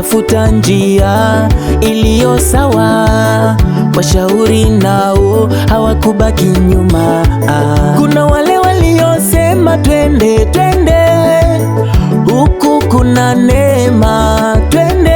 natafuta njia iliyo sawa, washauri nao hawakubaki nyuma. Kuna wale waliosema twende twende, huku kuna neema, twende.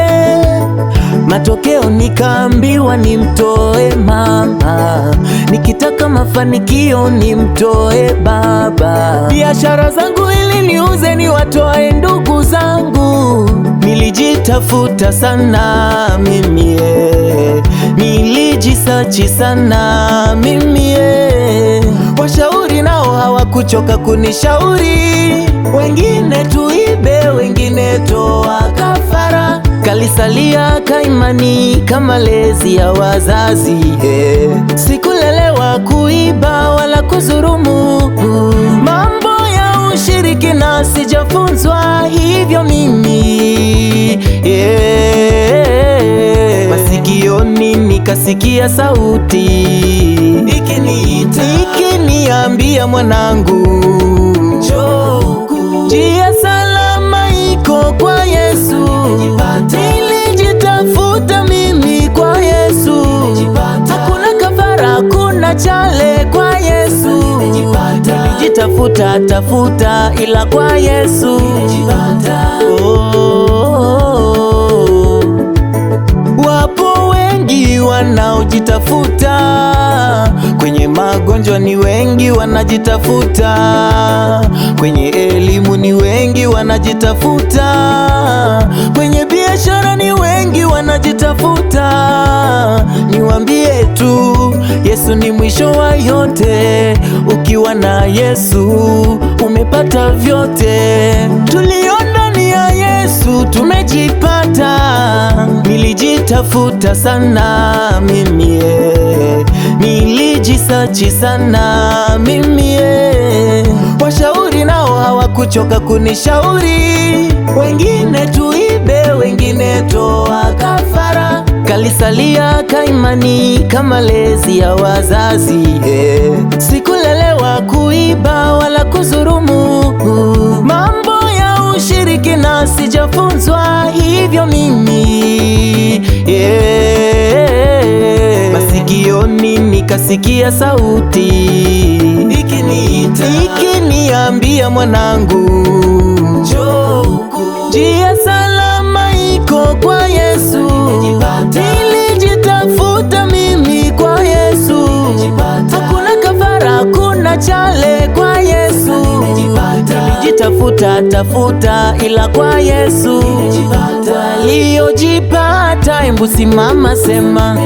Matokeo nikaambiwa nimtoe mama, nikitaka mafanikio nimtoe baba. Biashara zangu ili niuze niwatoe ndugu zangu, nilijitafuta sana mimi, nilijisachi sana mimi. Washauri nao hawakuchoka kunishauri, wengine tuibe, wengine toa kafara. Kalisalia kaimani kama lezi ya wazazi, sikulelewa kuiba wala kuzurumu, mambo ya ushirikina sijafunzwa hivyo mimi. Masikioni nikasikia sauti ikiniita, ikiniambia mwanangu, njia salama iko kwa Yesu. Nilijitafuta mimi kwa Yesu, hakuna kafara, hakuna chale kwa Yesu. Nilijitafuta tafuta ila kwa Yesu. Wapo wengi wanaojitafuta, kwenye magonjwa ni wengi wanajitafuta, kwenye elimu ni wengi wanajitafuta, kwenye biashara ni wengi wanajitafuta. Niwaambie tu, Yesu ni mwisho wa yote. Ukiwa na Yesu umepata vyote. Tulio ndani ya Yesu tumejipata. Nilijitafuta sana mimi, nilijisachi sana mimi. Washauri nao hawakuchoka kunishauri, wengine tuibe, wengine toa kafara. Kalisalia kaimani kama lezi ya wazazi, sikulelewa kuiba wala kuzurumu, mambo ya ushirikina sijafunzwa hivyo mimi. Masikioni nikasikia sauti ikiniita, ikiniambia mwanangu, njia salama iko kwa Yesu. Nilijitafuta mimi kwa Yesu, hakuna kafara, hakuna chale kwa Yesu. Nilijitafuta tafuta ila kwa Yesu. Waliojipata embu simama sema,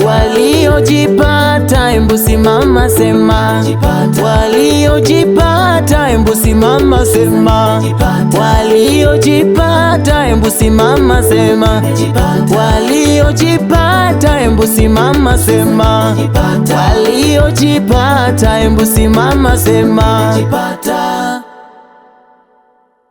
waliojipata embu simama sema, waliojipata embu simama sema, waliojipata embu simama sema, waliojipata embu simama sema, waliojipata embu simama sema.